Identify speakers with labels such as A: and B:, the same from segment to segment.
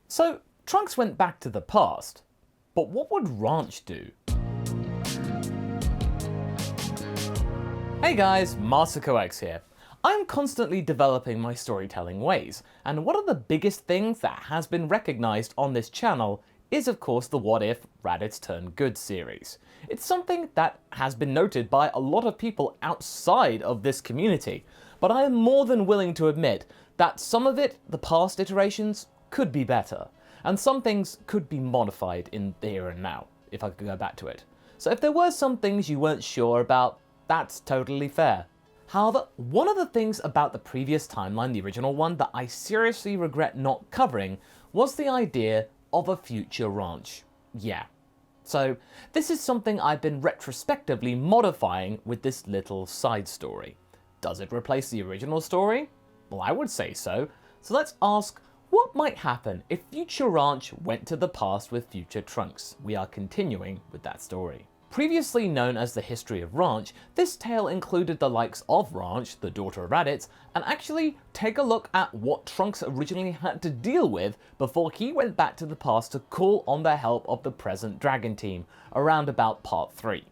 A: So, Trunks went back to the past, but what would Ranch do? Hey guys, MasakoX here. I'm constantly developing my storytelling ways, and one of the biggest things that has been recognised on this channel is of course the What If Raditz Turned Good series. It's something that has been noted by a lot of people outside of this community, but I am more than willing to admit that some of it, the past iterations, could be better, and some things could be modified in the here and now, if I could go back to it. So if there were some things you weren't sure about, that's totally fair. However, one of the things about the previous timeline, the original one, that I seriously regret not covering was the idea of a future Ranch. Yeah. So this is something I've been retrospectively modifying with this little side story. Does it replace the original story? Well, I would say so. So let's ask, what might happen if future Ranch went to the past with future Trunks? We are continuing with that story. Previously known as the history of Ranch, this tale included the likes of Ranch, the daughter of Raditz, and actually take a look at what Trunks originally had to deal with before he went back to the past to call on the help of the present Dragon Team, around about part 3.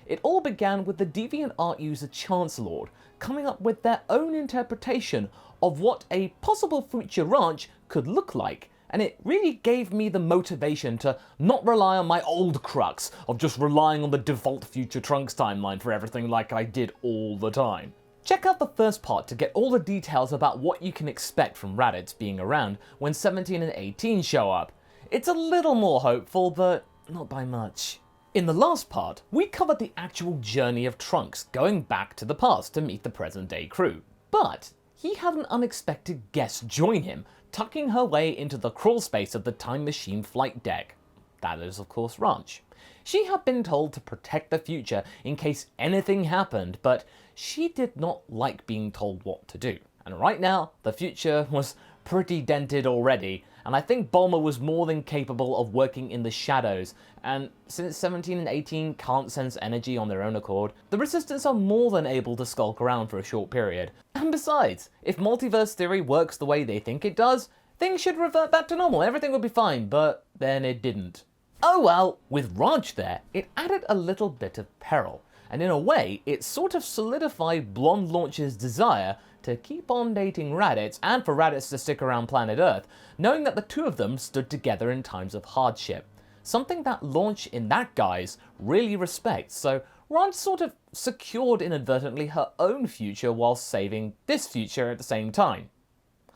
A: It all began with the DeviantArt user Chancellord coming up with their own interpretation of what a possible future Ranch could look like, and it really gave me the motivation to not rely on my old crux of just relying on the default future Trunks timeline for everything like I did all the time. Check out the first part to get all the details about what you can expect from Raditz being around when 17 and 18 show up. It's a little more hopeful, but not by much. In the last part, we covered the actual journey of Trunks going back to the past to meet the present day crew. But he had an unexpected guest join him, tucking her way into the crawl space of the time machine flight deck. That is, of course, Ranch. She had been told to protect the future in case anything happened, but she did not like being told what to do. And right now, the future was pretty dented already, and I think Bulma was more than capable of working in the shadows, and since 17 and 18 can't sense energy on their own accord, the Resistance are more than able to skulk around for a short period. And besides, if multiverse theory works the way they think it does, things should revert back to normal, everything would be fine, but then it didn't. Oh well, with Ranch there, it added a little bit of peril, and in a way, it sort of solidified Blonde Launch's desire to keep on dating Raditz and for Raditz to stick around planet Earth, knowing that the two of them stood together in times of hardship. Something that Launch in that guise really respects, so Ranch sort of secured inadvertently her own future while saving this future at the same time.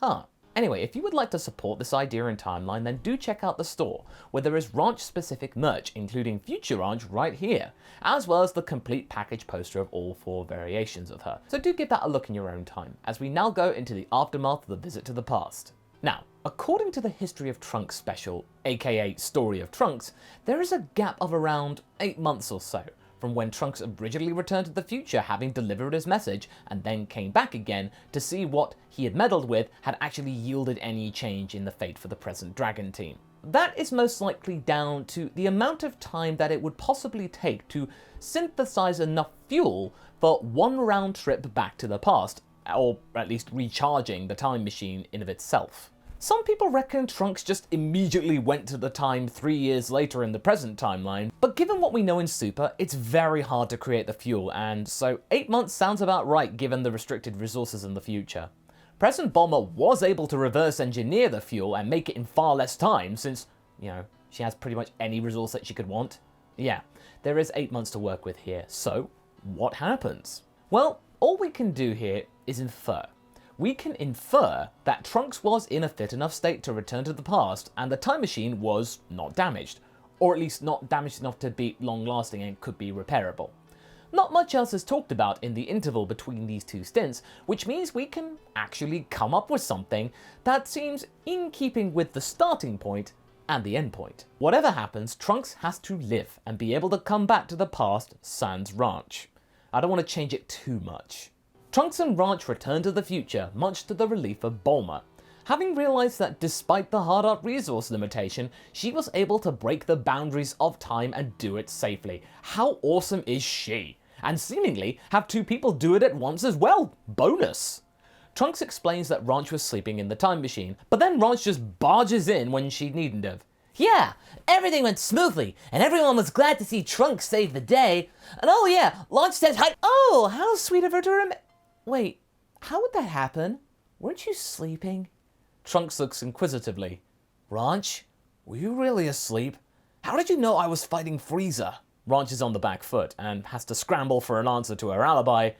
A: Huh. Anyway, if you would like to support this idea and timeline, then do check out the store, where there is Ranch-specific merch, including Future Ranch right here, as well as the complete package poster of all 4 variations of her. So do give that a look in your own time, as we now go into the aftermath of the visit to the past. Now, according to the History of Trunks special, aka Story of Trunks, there is a gap of around 8 months or so, from when Trunks originally returned to the future having delivered his message and then came back again to see what he had meddled with had actually yielded any change in the fate for the present Dragon Team. That is most likely down to the amount of time that it would possibly take to synthesize enough fuel for one round trip back to the past, or at least recharging the time machine in of itself. Some people reckon Trunks just immediately went to the time 3 years later in the present timeline, but given what we know in Super, it's very hard to create the fuel, and so 8 months sounds about right given the restricted resources in the future. Present Bulma was able to reverse engineer the fuel and make it in far less time since, she has pretty much any resource that she could want. Yeah, there is 8 months to work with here, so what happens? Well, all we can do here is infer. We can infer that Trunks was in a fit enough state to return to the past and the time machine was not damaged, or at least not damaged enough to be long-lasting and could be repairable. Not much else is talked about in the interval between these two stints, which means we can actually come up with something that seems in keeping with the starting point and the end point. Whatever happens, Trunks has to live and be able to come back to the past sans Ranch. I don't want to change it too much. Trunks and Ranch return to the future, much to the relief of Bulma. Having realized that despite the hard art resource limitation, she was able to break the boundaries of time and do it safely. How awesome is she? And seemingly have 2 people do it at once as well. Bonus! Trunks explains that Ranch was sleeping in the time machine, but then Ranch just barges in when she needn't have.
B: Yeah, everything went smoothly, and everyone was glad to see Trunks save the day. And oh yeah, Launch says hi.
A: Oh, how sweet of her to Wait, how would that happen? Weren't you sleeping? Trunks looks inquisitively. Ranch, were you really asleep? How did you know I was fighting Frieza? Ranch is on the back foot and has to scramble for an answer to her alibi,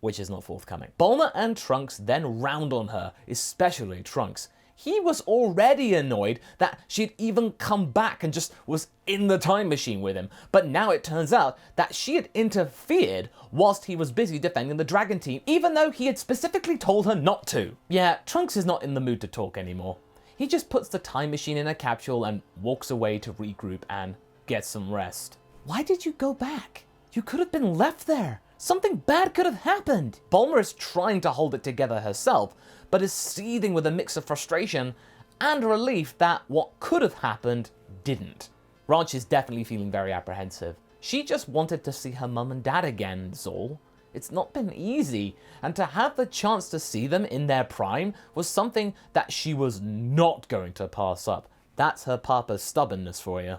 A: which is not forthcoming. Bulma and Trunks then round on her, especially Trunks. He was already annoyed that she'd even come back and just was in the time machine with him, but now it turns out that she had interfered whilst he was busy defending the Dragon Team, even though he had specifically told her not to. Yeah, Trunks is not in the mood to talk anymore. He just puts the time machine in a capsule and walks away to regroup and get some rest. Why did you go back? You could have been left there. Something bad could have happened. Bulma is trying to hold it together herself, but is seething with a mix of frustration and relief that what could have happened didn't. Ranch is definitely feeling very apprehensive. She just wanted to see her mum and dad again, Zol. It's not been easy, and to have the chance to see them in their prime was something that she was not going to pass up. That's her papa's stubbornness for you.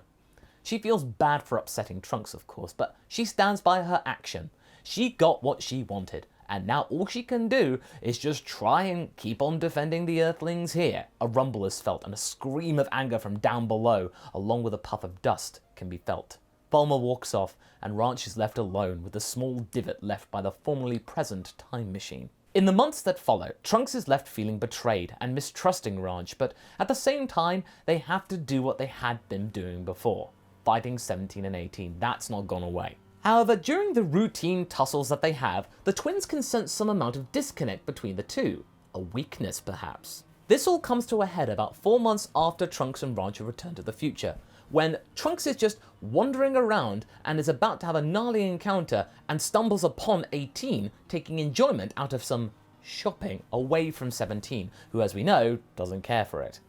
A: She feels bad for upsetting Trunks, of course, but she stands by her action. She got what she wanted, and now all she can do is just try and keep on defending the Earthlings here. A rumble is felt, and a scream of anger from down below, along with a puff of dust, can be felt. Bulma walks off, and Ranch is left alone with the small divot left by the formerly present time machine. In the months that follow, Trunks is left feeling betrayed and mistrusting Ranch, but at the same time, they have to do what they had been doing before, fighting 17 and 18. That's not gone away. However, during the routine tussles that they have, the twins can sense some amount of disconnect between the two. A weakness, perhaps. This all comes to a head about 4 months after Trunks and Ranch return to the future, when Trunks is just wandering around and is about to have a gnarly encounter and stumbles upon 18 taking enjoyment out of some shopping away from 17, who, as we know, doesn't care for it.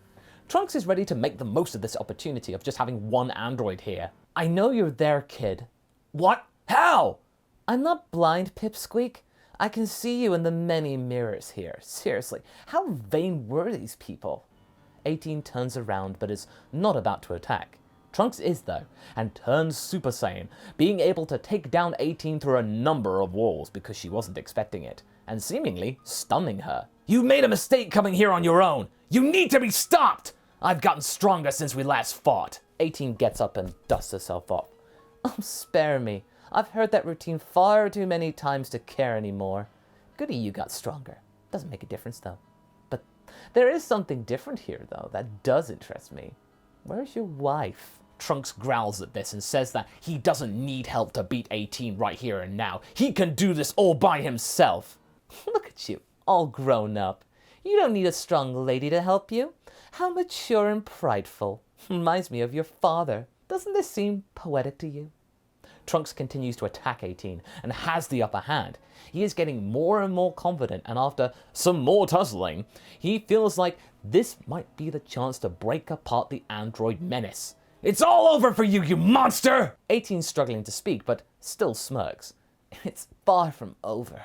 A: Trunks is ready to make the most of this opportunity of just having one android here. I know you're there, kid. What? How? I'm not blind, Pipsqueak. I can see you in the many mirrors here. Seriously, how vain were these people? 18 turns around but is not about to attack. Trunks is though, and turns Super Saiyan, being able to take down 18 through a number of walls because she wasn't expecting it, and seemingly stunning her. You made a mistake coming here on your own. You need to be stopped! I've gotten stronger since we last fought. 18 gets up and dusts herself off. Oh, spare me. I've heard that routine far too many times to care anymore. Goody, you got stronger. Doesn't make a difference, though. But there is something different here, though, that does interest me. Where's your wife? Trunks growls at this and says that he doesn't need help to beat 18 right here and now. He can do this all by himself. Look at you, all grown up. You don't need a strong lady to help you. How mature and prideful. Reminds me of your father. Doesn't this seem poetic to you? Trunks continues to attack 18 and has the upper hand. He is getting more and more confident, and after some more tussling, he feels like this might be the chance to break apart the android menace. It's all over for you, you monster! 18's struggling to speak, but still smirks. It's far from over.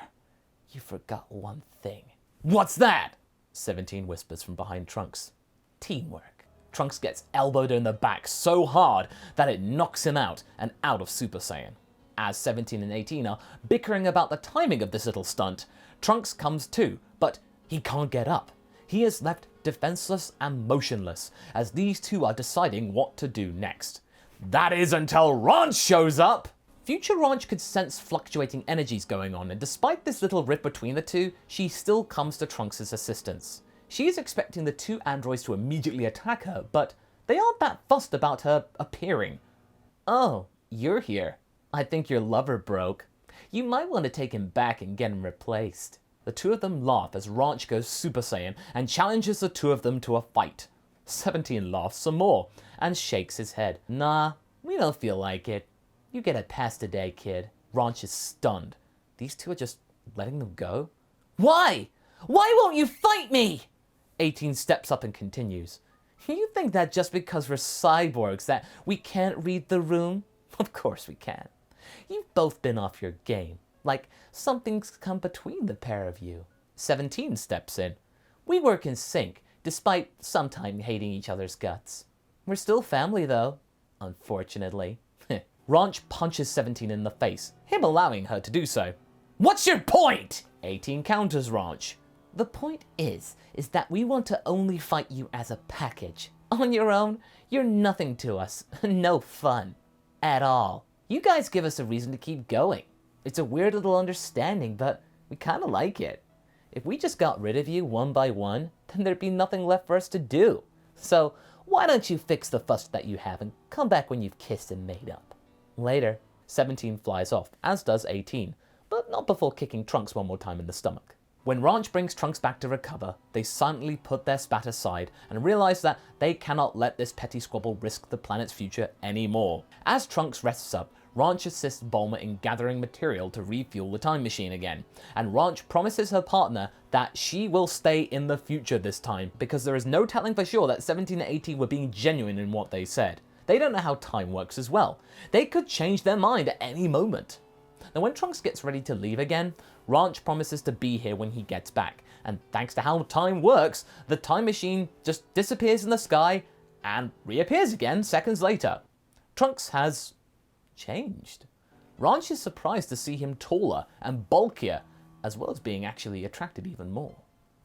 A: You forgot one thing. What's that? 17 whispers from behind Trunks. Teamwork. Trunks gets elbowed in the back so hard that it knocks him out and out of Super Saiyan. As 17 and 18 are bickering about the timing of this little stunt, Trunks comes too, but he can't get up. He is left defenseless and motionless as these two are deciding what to do next. That is until Ranch shows up! Future Ranch could sense fluctuating energies going on, and despite this little rift between the two, she still comes to Trunks' assistance. She is expecting the two androids to immediately attack her, but they aren't that fussed about her appearing. Oh, you're here. I think your lover broke. You might want to take him back and get him replaced. The two of them laugh as Ranch goes Super Saiyan and challenges the two of them to a fight. 17 laughs some more and shakes his head. Nah, we don't feel like it. You get a pass today, kid. Ranch is stunned. These two are just letting them go? Why? Why won't you fight me? 18 steps up and continues. You think that just because we're cyborgs that we can't read the room? Of course we can. You've both been off your game. Like something's come between the pair of you. 17 steps in. We work in sync, despite sometimes hating each other's guts. We're still family though, unfortunately. Ranch punches 17 in the face, him allowing her to do so. What's your point? 18 counters Ranch. The point is that we want to only fight you as a package. On your own, you're nothing to us. No fun. At all. You guys give us a reason to keep going. It's a weird little understanding, but we kinda like it. If we just got rid of you one by one, then there'd be nothing left for us to do. So why don't you fix the fuss that you have and come back when you've kissed and made up? Later, 17 flies off, as does 18, but not before kicking Trunks one more time in the stomach. When Ranch brings Trunks back to recover, they silently put their spat aside and realize that they cannot let this petty squabble risk the planet's future anymore. As Trunks rests up, Ranch assists Bulma in gathering material to refuel the time machine again, and Ranch promises her partner that she will stay in the future this time, because there is no telling for sure that 17 and 18 were being genuine in what they said. They don't know how time works as well. They could change their mind at any moment. Now when Trunks gets ready to leave again, Ranch promises to be here when he gets back, and thanks to how time works, the time machine just disappears in the sky and reappears again seconds later. Trunks has changed. Ranch is surprised to see him taller and bulkier, as well as being actually attracted even more.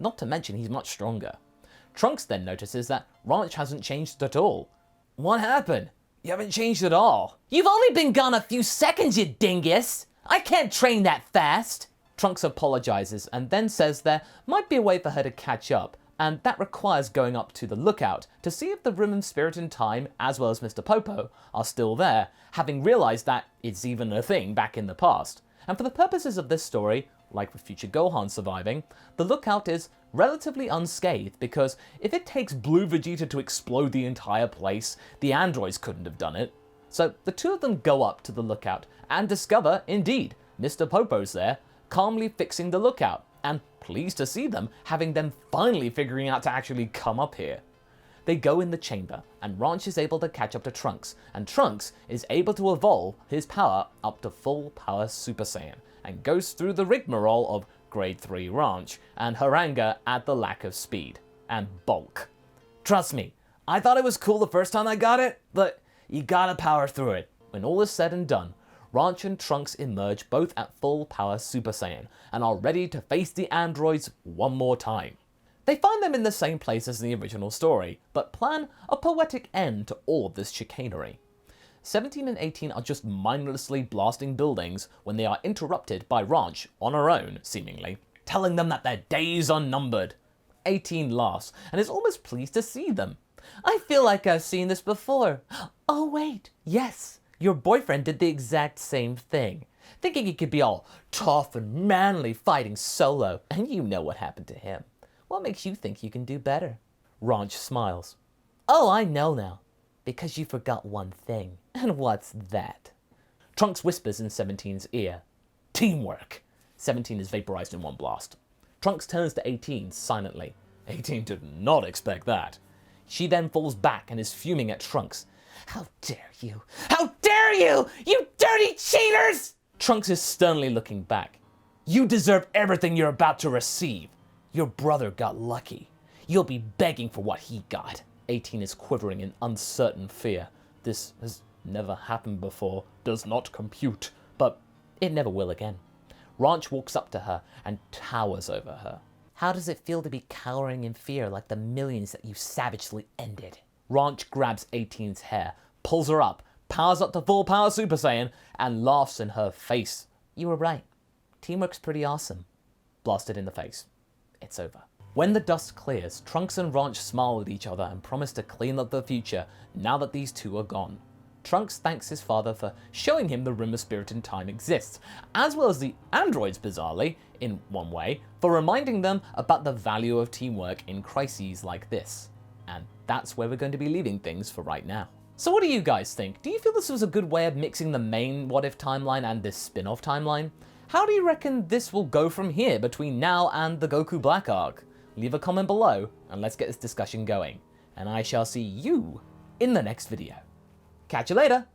A: Not to mention he's much stronger. Trunks then notices that Ranch hasn't changed at all. What happened? You haven't changed at all.
B: You've only been gone a few seconds, you dingus! I can't train that fast!
A: Trunks apologizes and then says there might be a way for her to catch up, and that requires going up to the lookout to see if the Room of Spirit and Time, as well as Mr. Popo, are still there, having realized that it's even a thing back in the past. And for the purposes of this story, like with future Gohan surviving, the lookout is relatively unscathed, because if it takes Blue Vegeta to explode the entire place, the androids couldn't have done it. So the two of them go up to the lookout and discover, indeed, Mr. Popo's there, calmly fixing the lookout, and pleased to see them, having them finally figuring out to actually come up here. They go in the chamber, and Ranch is able to catch up to Trunks, and Trunks is able to evolve his power up to full power Super Saiyan, and goes through the rigmarole of Grade 3 Ranch, and her anger at the lack of speed and bulk. Trust me, I thought it was cool the first time I got it, but you gotta power through it. When all is said and done, Ranch and Trunks emerge both at full power Super Saiyan and are ready to face the androids one more time. They find them in the same place as the original story, but plan a poetic end to all of this chicanery. 17 and 18 are just mindlessly blasting buildings when they are interrupted by Ranch on her own, seemingly, telling them that their days are numbered. 18 laughs and is almost pleased to see them.
B: I feel like I've seen this before. Oh wait, yes. Your boyfriend did the exact same thing, thinking he could be all tough and manly fighting solo, and you know what happened to him. What makes you think you can do better?
A: Ranch smiles.
B: Oh, I know now. Because you forgot one thing. And what's that?
A: Trunks whispers in 17's ear. Teamwork. 17 is vaporized in one blast. Trunks turns to 18 silently. 18 did not expect that. She then falls back and is fuming at Trunks.
B: How dare you? How dare you? You dirty cheaters!
A: Trunks is sternly looking back. You deserve everything you're about to receive. Your brother got lucky. You'll be begging for what he got. 18 is quivering in uncertain fear. This has never happened before, does not compute, but it never will again. Ranch walks up to her and towers over her.
B: How does it feel to be cowering in fear like the millions that you savagely ended?
A: Ranch grabs 18's hair, pulls her up, powers up to full power Super Saiyan, and laughs in her face.
B: You were right. Teamwork's pretty awesome.
A: Blasted in the face. It's over. When the dust clears, Trunks and Ranch smile at each other and promise to clean up the future now that these two are gone. Trunks thanks his father for showing him the Room of Spirit and Time exists, as well as the androids, bizarrely, in one way, for reminding them about the value of teamwork in crises like this. And that's where we're going to be leaving things for right now. So what do you guys think? Do you feel this was a good way of mixing the main What If timeline and this spin-off timeline? How do you reckon this will go from here between now and the Goku Black arc? Leave a comment below and let's get this discussion going. And I shall see you in the next video. Catch you later!